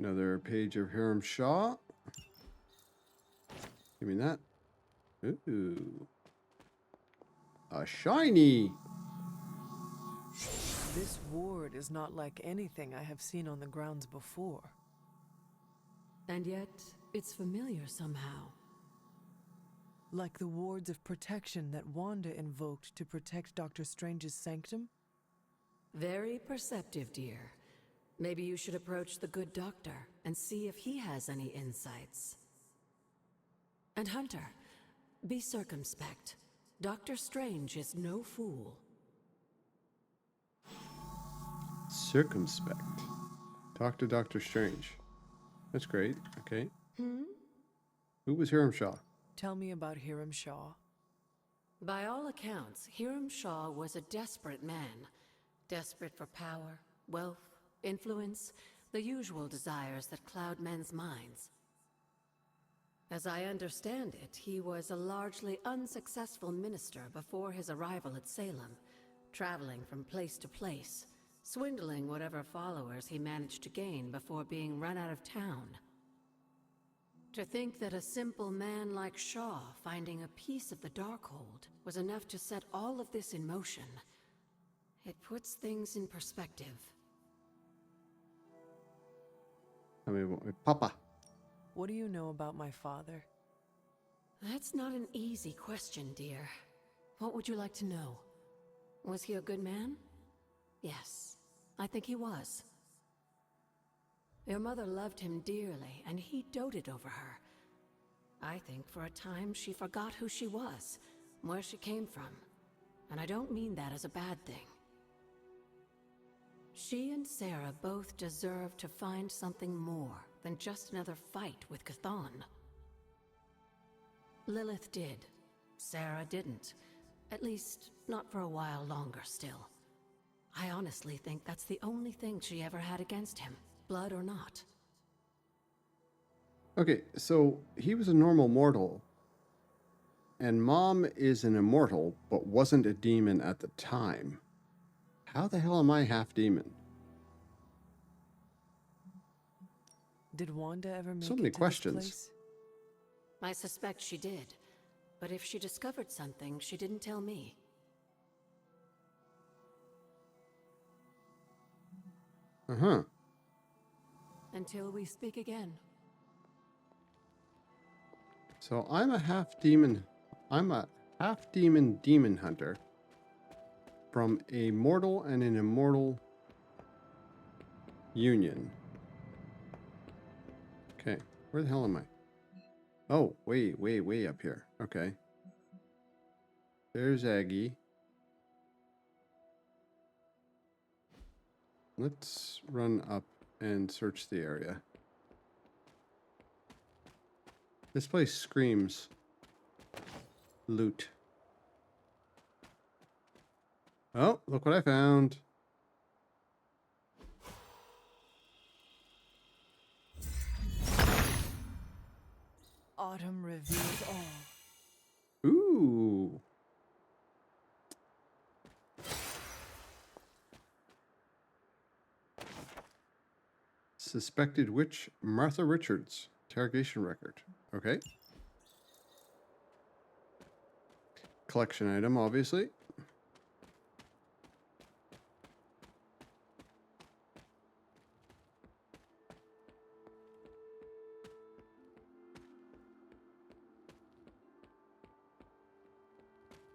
Another page of Hiram Shaw. Give me that. Ooh. A shiny! This ward is not like anything I have seen on the grounds before. And yet, it's familiar somehow. Like the wards of protection that Wanda invoked to protect Dr. Strange's sanctum? Very perceptive, dear. Maybe you should approach the good doctor and see if he has any insights. And Hunter, be circumspect. Dr. Strange is no fool. Circumspect. Talk to Dr. Strange. That's great. Okay. Who was Hiram Shaw? Tell me about Hiram Shaw. By all accounts, Hiram Shaw was a desperate man. Desperate for power, wealth, influence, the usual desires that cloud men's minds. As I understand it, he was a largely unsuccessful minister before his arrival at Salem, traveling from place to place, swindling whatever followers he managed to gain before being run out of town. To think that a simple man like Shaw finding a piece of the Darkhold was enough to set all of this in motion, it puts things in perspective. I mean, Papa. What do you know about my father? That's not an easy question, dear. What would you like to know? Was he a good man? Yes, I think he was. Your mother loved him dearly, and he doted over her. I think for a time she forgot who she was, where she came from. And I don't mean that as a bad thing. She and Sarah both deserve to find something more than just another fight with Chthon. Lilith did. Sarah didn't. At least, not for a while longer still. I honestly think that's the only thing she ever had against him, blood or not. Okay, so he was a normal mortal. And Mom is an immortal, but wasn't a demon at the time. How the hell am I half demon? Did Wanda ever make So many it to questions. this place? I suspect she did. But if she discovered something, she didn't tell me. Uh-huh. Until we speak again. So I'm a half demon. I'm a half demon demon hunter from a mortal and an immortal union. Okay, where the hell am I? Oh, way up here. Okay. There's Aggie. Let's run up and search the area. This place screams loot. Oh, look what I found. Autumn reveals all. Ooh. Suspected witch Martha Richards. Interrogation record. Okay. Collection item, obviously.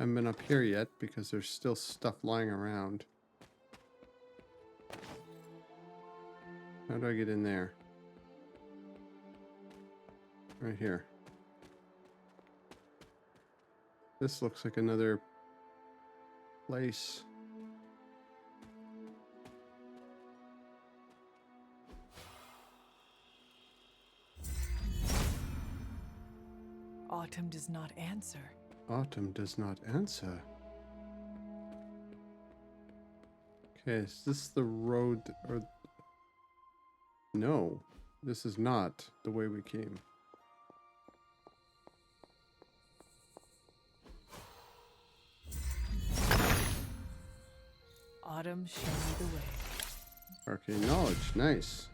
I haven't been up here yet because there's still stuff lying around. How do I get in there? Right here. This looks like another place. Autumn does not answer. Autumn does not answer. Okay, is this the road or... No, this is not the way we came. Autumn, show me the way. Arcane knowledge, nice.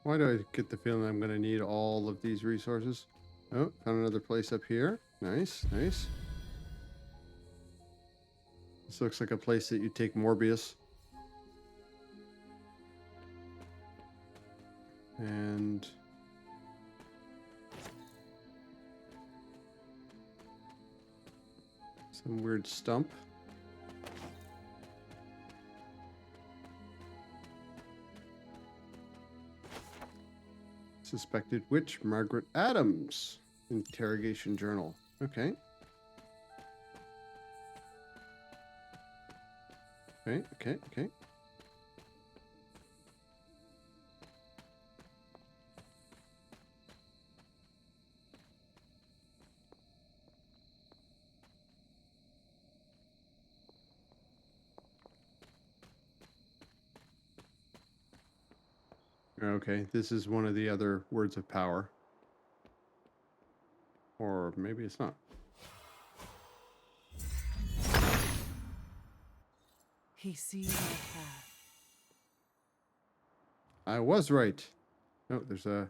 Why do I get the feeling I'm going to need all of these resources? Oh, found another place up here. Nice, nice. This looks like a place that you take Morbius. And some weird stump. Suspected witch Margaret Adams. Interrogation journal. Okay. Okay. Okay, this is one of the other words of power. Or maybe it's not. He sees our path. I was right. Oh, there's a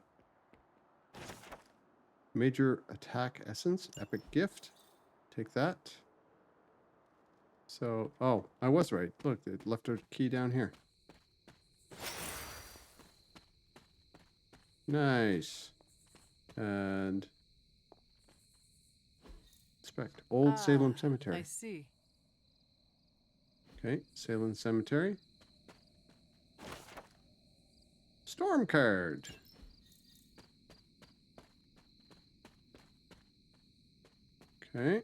major attack essence, epic gift. Take that. So, oh, I was right. Look, it left a key down here. Nice. And inspect Old Salem Cemetery. I see. Okay, Salem Cemetery. Storm card. Okay.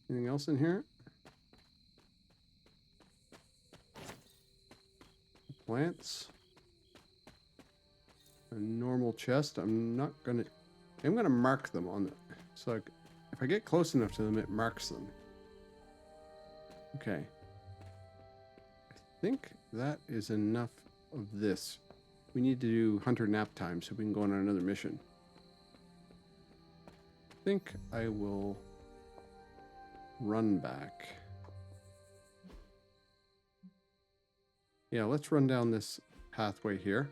Anything else in here? Plants. A normal chest. I'm gonna mark them on the, so if I get close enough to them, it marks them. Okay. I think that is enough of this. We need to do hunter nap time so we can go on another mission. I think I will run back. Yeah, let's run down this pathway here.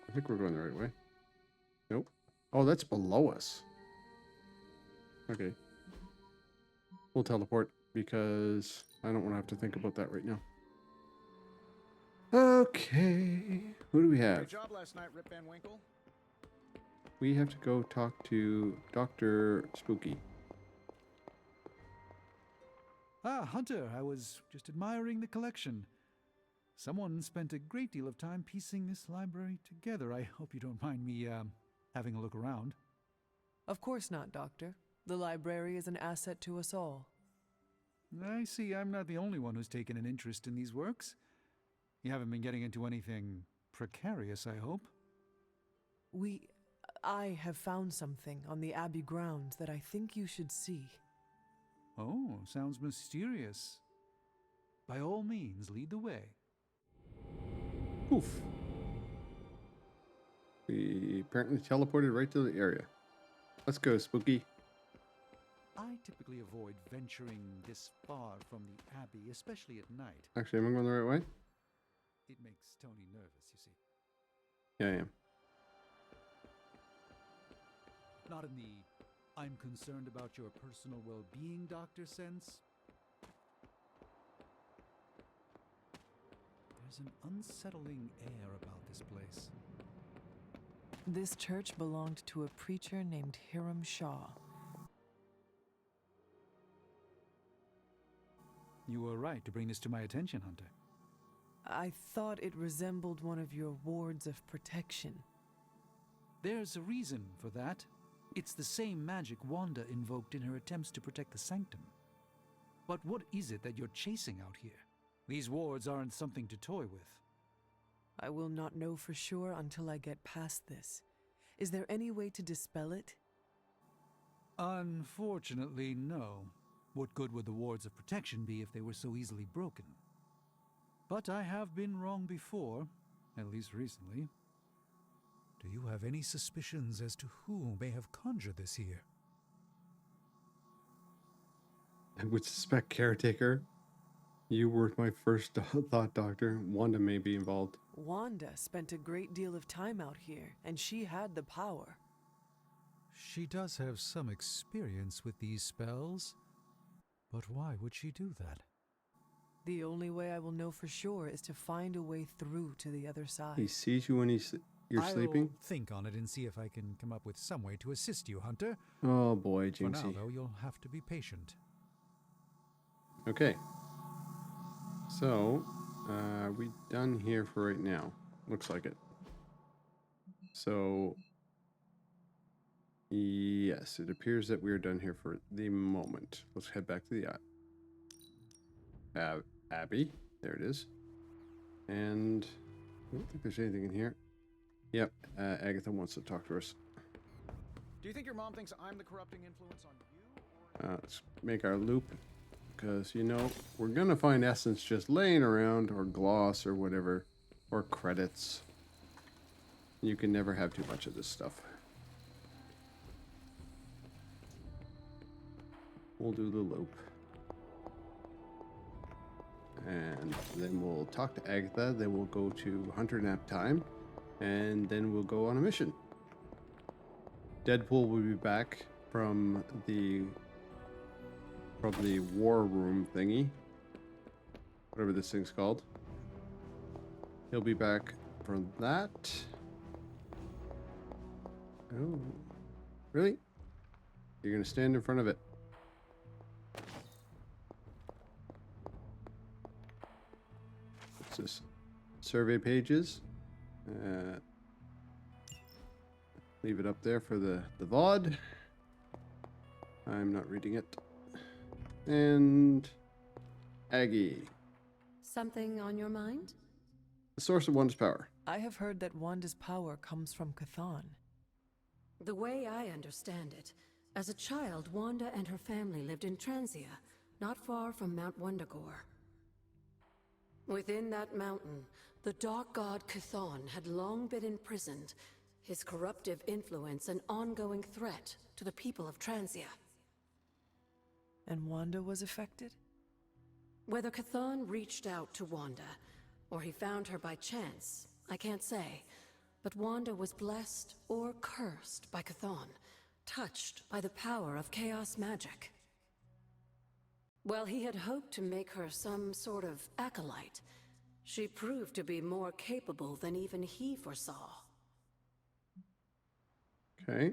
I think we're going the right way. Nope. Oh, that's below us. Okay. We'll teleport because I don't want to have to think about that right now. Okay. Who do we have? Great job last night, Rip Van Winkle. We have to go talk to Dr. Spooky. Ah, Hunter, I was just admiring the collection. Someone spent a great deal of time piecing this library together. I hope you don't mind me, having a look around. Of course not, Doctor. The library is an asset to us all. I see I'm not the only one who's taken an interest in these works. You haven't been getting into anything precarious, I hope? I have found something on the Abbey grounds that I think you should see. Oh, sounds mysterious. By all means, lead the way. Poof. We apparently teleported right to the area. Let's go, Spooky. I typically avoid venturing this far from the Abbey, especially at night. Actually, am I going the right way? It makes Tony nervous, you see. Yeah, I am. Not in the I'm concerned about your personal well-being, Doctor sense. There's an unsettling air about this place. This church belonged to a preacher named Hiram Shaw. You were right to bring this to my attention, Hunter. I thought it resembled one of your wards of protection. There's a reason for that. It's the same magic Wanda invoked in her attempts to protect the sanctum. But what is it that you're chasing out here? These wards aren't something to toy with. I will not know for sure until I get past this. Is there any way to dispel it? Unfortunately, no. What good would the wards of protection be if they were so easily broken? But I have been wrong before, at least recently. Do you have any suspicions as to who may have conjured this here? I would suspect Caretaker. You were my first thought, Doctor. Wanda may be involved. Wanda spent a great deal of time out here, and she had the power. She does have some experience with these spells, but why would she do that? The only way I will know for sure is to find a way through to the other side. He sees you when you're I'll sleeping? think on it and see if I can come up with some way to assist you, Hunter. Oh boy, For now, Jinxie. though, you'll have to be patient. Okay. So, are we done here for right now? Looks like it. So, yes, it appears that we're done here for the moment. Let's head back to the Abbey. There it is. And I don't think there's anything in here. Yep, Agatha wants to talk to us. Do you think your mom thinks I'm the corrupting influence on you? Or... Let's make our loop. Because, you know, we're going to find essence just laying around, or gloss, or whatever, or credits. You can never have too much of this stuff. We'll do the loop. And then we'll talk to Agatha, then we'll go to Hunter Nap Time, and then we'll go on a mission. Deadpool will be back from the war room thingy, whatever this thing's called. He'll be back for that. Oh, really? You're gonna stand in front of it? What's this? Survey pages. Leave it up there for the VOD. I'm not reading it. And Aggie. Something on your mind? The source of Wanda's power. I have heard that Wanda's power comes from Chthon. The way I understand it, as a child, Wanda and her family lived in Transia, not far from Mount Wundagore. Within that mountain, the dark god Chthon had long been imprisoned, his corruptive influence an ongoing threat to the people of Transia. And Wanda was affected? Whether Chthon reached out to Wanda, or he found her by chance, I can't say. But Wanda was blessed or cursed by Chthon, touched by the power of chaos magic. While he had hoped to make her some sort of acolyte, she proved to be more capable than even he foresaw. Okay.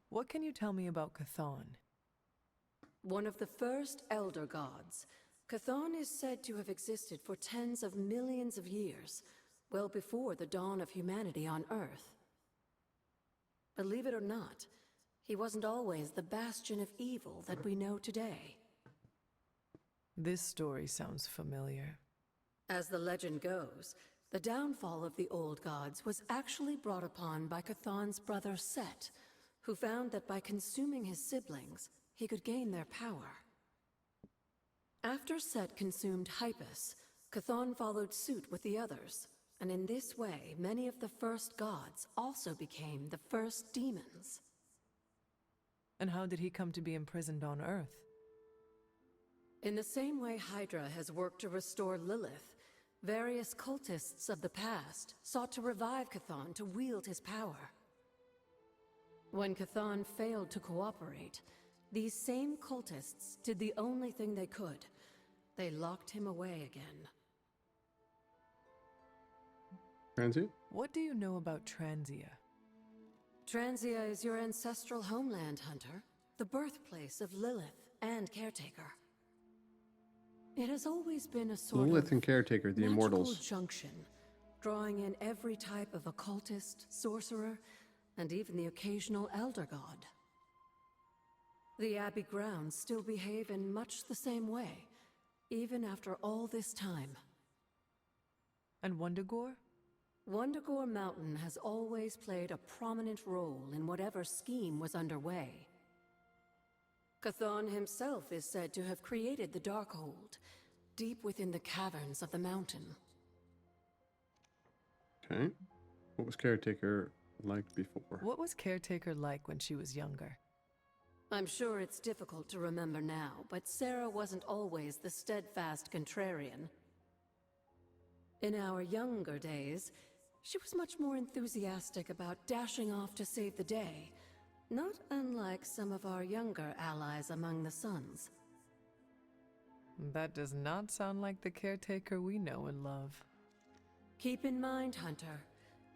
What can you tell me about Chthon? One of the first Elder Gods, Chthon is said to have existed for tens of millions of years, well before the dawn of humanity on Earth. Believe it or not, he wasn't always the bastion of evil that we know today. This story sounds familiar. As the legend goes, the downfall of the old gods was actually brought upon by Chthon's brother Set, who found that by consuming his siblings, he could gain their power. After Set consumed Hypus, Chthon followed suit with the others, and in this way, many of the first gods also became the first demons. And how did he come to be imprisoned on Earth? In the same way Hydra has worked to restore Lilith, various cultists of the past sought to revive Chthon to wield his power. When Chthon failed to cooperate, these same cultists did the only thing they could. They locked him away again. Transit? What do you know about Transia? Transia is your ancestral homeland, Hunter, the birthplace of Lilith and Caretaker. It has always been a sort Lilith of and Caretaker, the magical Immortals. junction, drawing in every type of occultist, sorcerer, and even the occasional elder god. The Abbey grounds still behave in much the same way, even after all this time. And Wundagore? Wundagore Mountain has always played a prominent role in whatever scheme was underway. Chthon himself is said to have created the Darkhold, deep within the caverns of the mountain. Okay. What was Caretaker like before? What was Caretaker like when she was younger? I'm sure it's difficult to remember now, but Sarah wasn't always the steadfast contrarian. In our younger days, she was much more enthusiastic about dashing off to save the day, not unlike some of our younger allies among the Suns. That does not sound like the caretaker we know and love. Keep in mind, Hunter,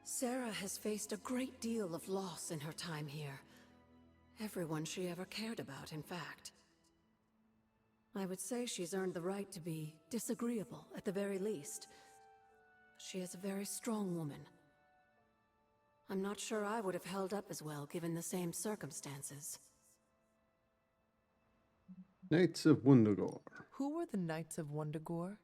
Sarah has faced a great deal of loss in her time here. Everyone she ever cared about, in fact. I would say she's earned the right to be disagreeable, at the very least. She is a very strong woman. I'm not sure I would have held up as well given the same circumstances. Knights of Wundagore. Who were the Knights of Wundagore?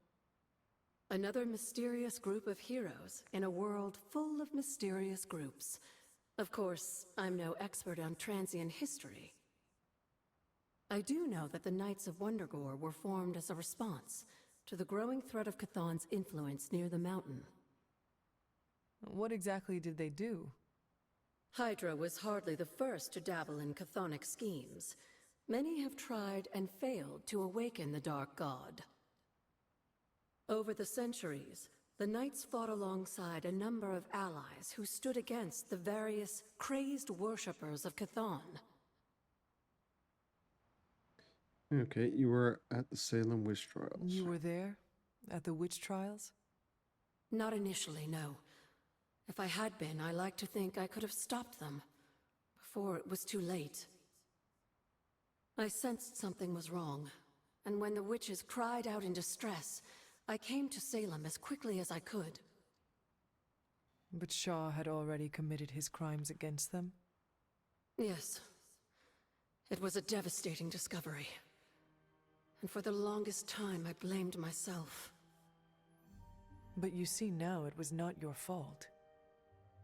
Another mysterious group of heroes in a world full of mysterious groups. Of course, I'm no expert on transient history. I do know that the Knights of Wundagore were formed as a response to the growing threat of Chthon's influence near the mountain. What exactly did they do? Hydra was hardly the first to dabble in chthonic schemes. Many have tried and failed to awaken the Dark God. Over the centuries, the Knights fought alongside a number of allies who stood against the various crazed worshippers of Chthon. Okay, you were at the Salem witch trials. You were there? At the witch trials? Not initially, no. If I had been, I like to think I could have stopped them before it was too late. I sensed something was wrong, and when the witches cried out in distress, I came to Salem as quickly as I could. But Shaw had already committed his crimes against them? Yes. It was a devastating discovery. And for the longest time, I blamed myself. But you see now it was not your fault.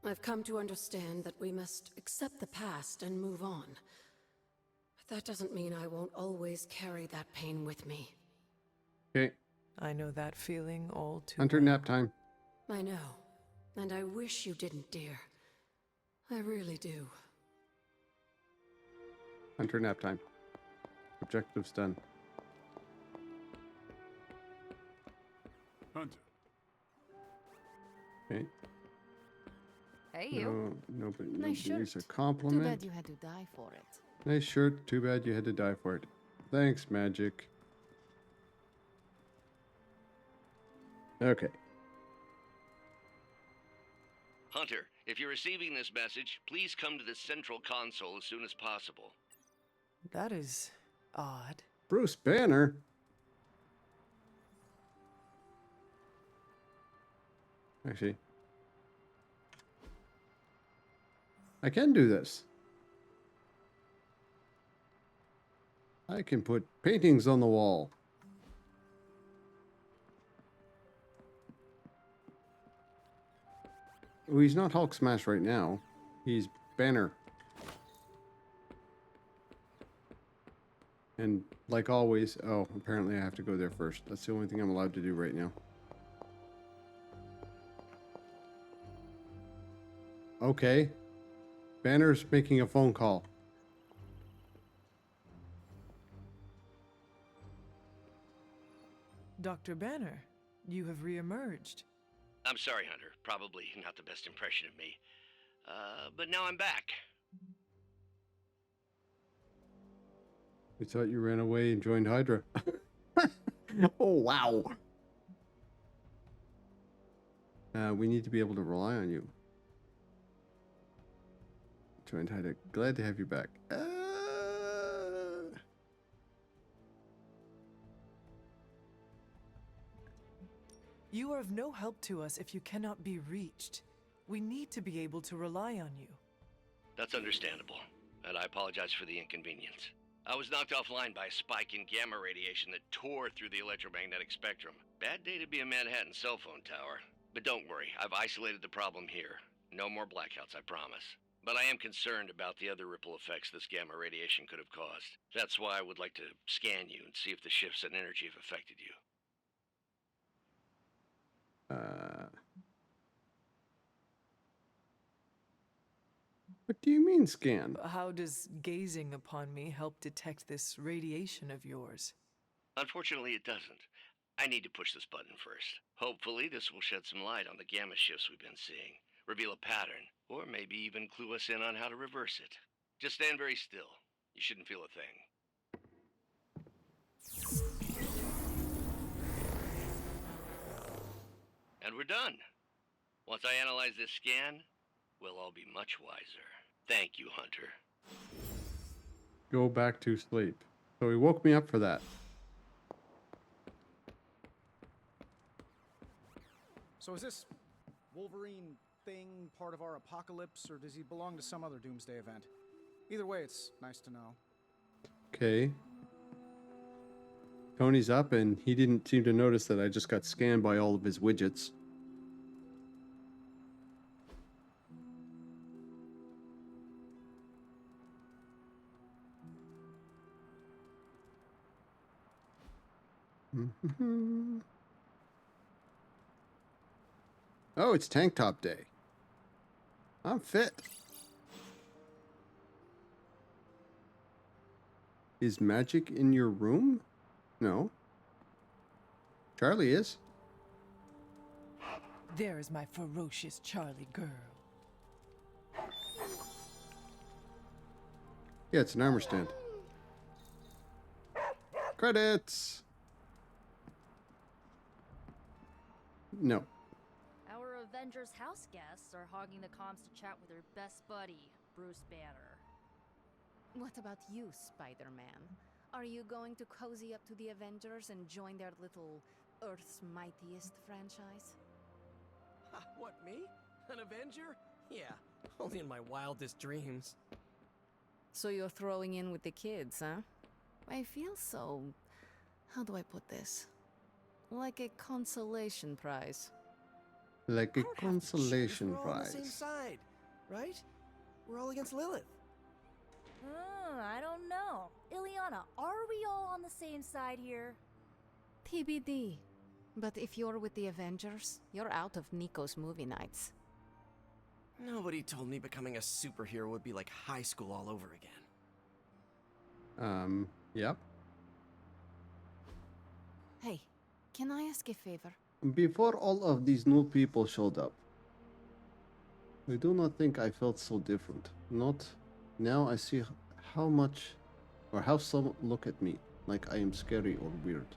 I've come to understand that we must accept the past and move on. But that doesn't mean I won't always carry that pain with me. Okay, I know that feeling all too Hunter, well. nap time. I know. And I wish you didn't, dear. I really do. Hunter, nap time. Objectives done. Hunter. Okay. Hey, you. No, but Nice nobody's shirt. a Too compliment. bad you had to die for it. Nice shirt. Too bad you had to die for it. Thanks, Magic. Okay. Hunter, if you're receiving this message, please come to the central console as soon as possible. That is odd. Bruce Banner. Actually, I can do this. I can put paintings on the wall. Oh, he's not Hulk Smash right now. He's Banner. And like always, oh, apparently I have to go there first. That's the only thing I'm allowed to do right now. Okay. Banner's making a phone call. Dr. Banner, you have reemerged. I'm sorry, Hunter. Probably not the best impression of me. But now I'm back. We thought you ran away and joined Hydra. Oh, wow. We need to be able to rely on you. Joined Hydra. Glad to have you back. You are of no help to us if you cannot be reached. We need to be able to rely on you. That's understandable, and I apologize for the inconvenience. I was knocked offline by a spike in gamma radiation that tore through the electromagnetic spectrum. Bad day to be a Manhattan cell phone tower. But don't worry, I've isolated the problem here. No more blackouts, I promise. But I am concerned about the other ripple effects this gamma radiation could have caused. That's why I would like to scan you and see if the shifts in energy have affected you. do you mean scan? How does gazing upon me help detect this radiation of yours? Unfortunately, it doesn't. I need to push this button first. Hopefully, this will shed some light on the gamma shifts we've been seeing, reveal a pattern, or maybe even clue us in on how to reverse it. Just stand very still. You shouldn't feel a thing. And we're done. Once I analyze this scan, we'll all be much wiser. Thank you, Hunter. Go back to sleep. So he woke me up for that. So is this Wolverine thing part of our apocalypse, or does he belong to some other doomsday event? Either way, it's nice to know. Okay. Tony's up, and he didn't seem to notice that I just got scanned by all of his widgets. Oh, it's tank top day. I'm fit. Is Magic in your room? No. Charlie is. There is my ferocious Charlie girl. Yeah, it's an armor stand. Credits! No. Our Avengers house guests are hogging the comms to chat with their best buddy, Bruce Banner. What about you, Spider-Man? Are you going to cozy up to the Avengers and join their little Earth's Mightiest franchise? What, me? An Avenger? Yeah, only in my wildest dreams. So you're throwing in with the kids, huh? I feel so... how do I put this? Like a consolation prize. Like a I don't have to choose, consolation we're all on the same prize. side, right? We're all against Lilith. I don't know. Ileana, are we all on the same side here? TBD. But if you're with the Avengers, you're out of Nico's movie nights. Nobody told me becoming a superhero would be like high school all over again. Yep. Hey, can I ask a favor? Before all of these new people showed up, I do not think I felt so different. Not now I see how much or how some look at me like I am scary or weird.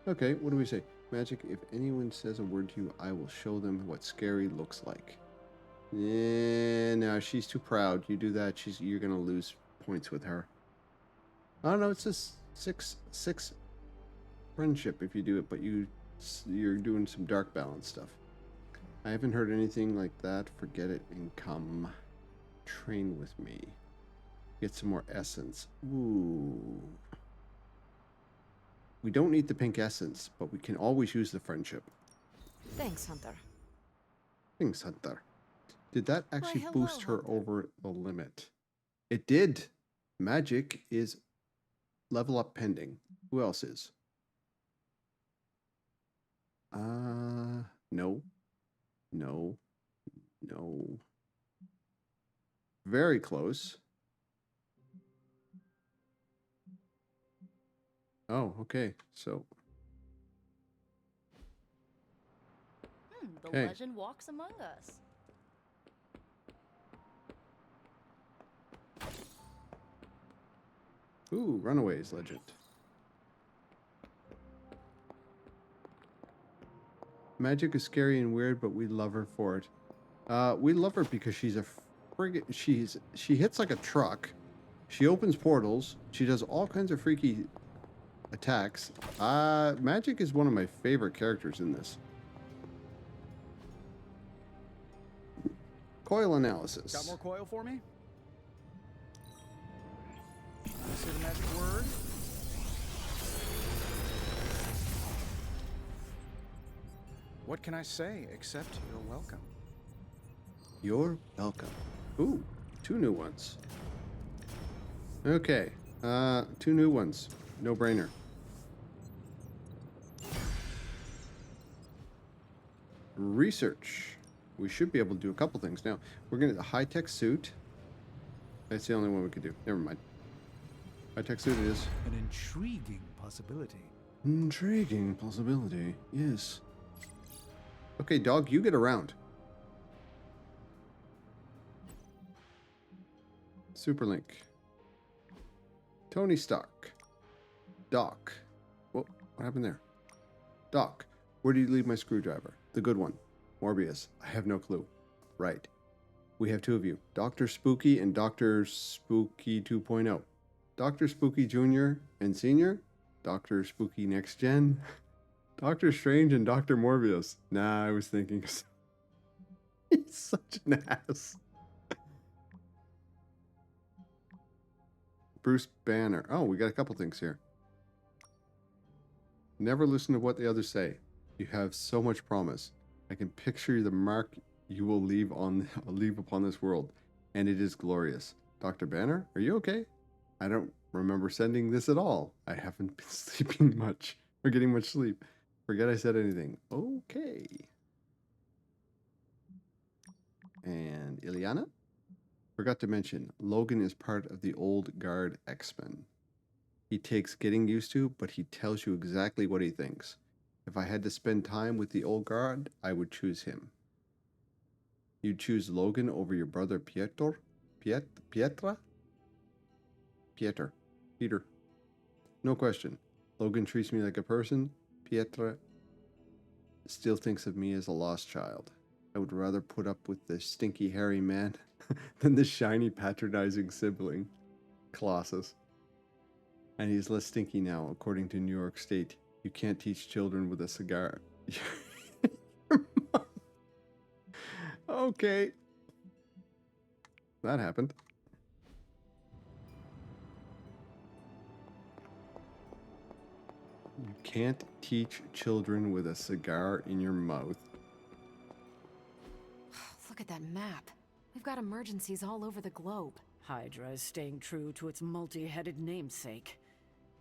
Okay, what do we say? Magic, if anyone says a word to you, I will show them what scary looks like. Yeah, no, she's too proud. You do that, you're gonna lose points with her. I don't know, it's just six friendship if you do it, but you're doing some dark balance stuff. I haven't heard anything like that. Forget it and come train with me. Get some more essence. Ooh. We don't need the pink essence, but we can always use the friendship. Thanks, Hunter. Thanks, Hunter. Did that actually hello, boost her Hunter. over the limit? It did. Magic is level up pending. Who else is? No. No. No. Very close. Oh, okay. So, The Okay. legend walks among us. ooh, Runaways legend. Magic is scary and weird, but we love her for it. We love her because she's a friggin' she hits like a truck. She opens portals. She does all kinds of freaky attacks. Magic is one of my favorite characters in this. Coil analysis. Got more coil for me? Say the magic word. What can I say except you're welcome? You're welcome. Ooh, 2 new ones. Okay, 2 new ones. No brainer. Research. We should be able to do a couple things now. We're gonna get a high-tech suit. That's the only one we could do. Never mind. High-tech suit it is. An intriguing possibility. Intriguing possibility. Yes. Okay, dog, you get around. Superlink. Tony Stark. Doc. Whoa, what happened there? Doc, where did you leave my screwdriver? The good one. Morbius. I have no clue. Right. We have two of you. Dr. Spooky and Dr. Spooky 2.0. Dr. Spooky Jr. and Senior. Dr. Spooky Next Gen. Doctor Strange and Dr. Morbius. Nah, I was thinking. He's such an ass. Bruce Banner. Oh, we got a couple things here. Never listen to what the others say. You have so much promise. I can picture the mark you will leave upon this world, and it is glorious. Dr. Banner, are you okay? I don't remember sending this at all. I haven't been sleeping much or getting much sleep. Forget I said anything. Okay. And Ileana? Forgot to mention, Logan is part of the old guard X-Men. He takes getting used to, but he tells you exactly what he thinks. If I had to spend time with the old guard, I would choose him. You'd choose Logan over your brother Pietro? Peter? No question. Logan treats me like a person. Pietra still thinks of me as a lost child. I would rather put up with the stinky hairy man than the shiny patronizing sibling. Colossus. And he's less stinky now, according to New York State. You can't teach children with a cigar. Okay. That happened. You can't teach children with a cigar in your mouth. Look at that map. We've got emergencies all over the globe. Hydra is staying true to its multi-headed namesake.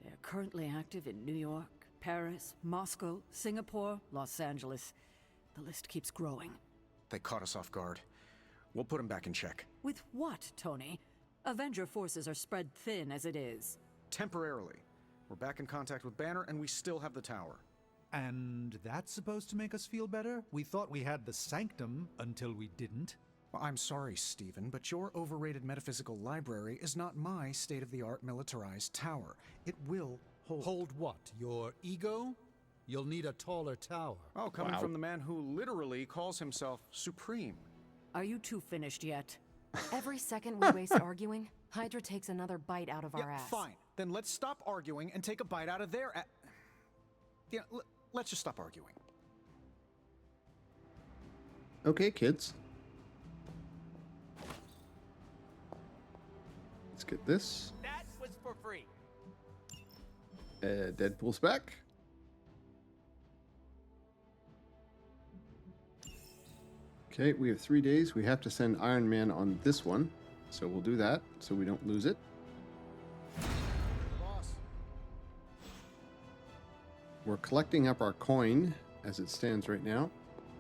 They're currently active in New York, Paris, Moscow, Singapore, Los Angeles. The list keeps growing. They caught us off guard. We'll put them back in check. With what, Tony? Avenger forces are spread thin as it is. Temporarily. We're back in contact with Banner, and we still have the tower. And that's supposed to make us feel better? We thought we had the sanctum until we didn't. Well, I'm sorry, Stephen, but your overrated metaphysical library is not my state-of-the-art militarized tower. It will hold... Hold what? Your ego? You'll need a taller tower. Oh, coming from the man who literally calls himself Supreme. Are you two finished yet? Every second we waste arguing, Hydra takes another bite out of our ass. Fine. Then let's stop arguing and take a bite out of their ass. Yeah, let's just stop arguing. Okay, kids. Let's get this. That was for free. Deadpool's back. Okay, we have 3 days. We have to send Iron Man on this one. So we'll do that so we don't lose it. Boss. We're collecting up our coin as it stands right now.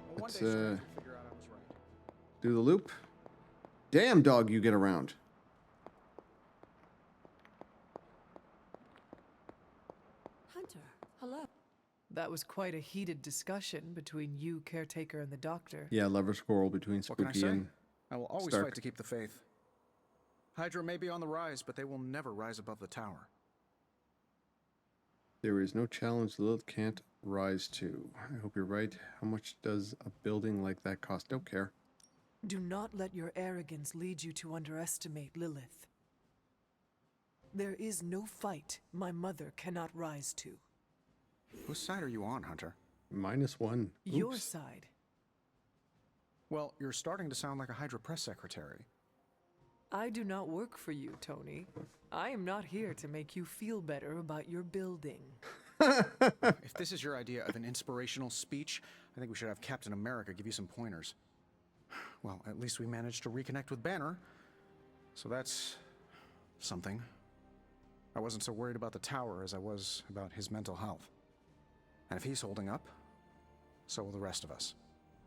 Well, one Let's day Strange will figure out I was right. do the loop. Damn, dog, you get around. Hunter, hello. That was quite a heated discussion between you, Caretaker, and the Doctor. Yeah, lover's quarrel between What can I Spooky say? and I will always Stark. fight to keep the faith. Hydra may be on the rise, but they will never rise above the tower. There is no challenge Lilith can't rise to. I hope you're right. How much does a building like that cost? Don't care. Do not let your arrogance lead you to underestimate Lilith. There is no fight my mother cannot rise to. Whose side are you on, Hunter? -1. Your Oops. side. Well, you're starting to sound like a Hydra press secretary. I do not work for you, Tony. I am not here to make you feel better about your building. If this is your idea of an inspirational speech, I think we should have Captain America give you some pointers. Well, at least we managed to reconnect with Banner. So that's something. I wasn't so worried about the tower as I was about his mental health. And if he's holding up, so will the rest of us.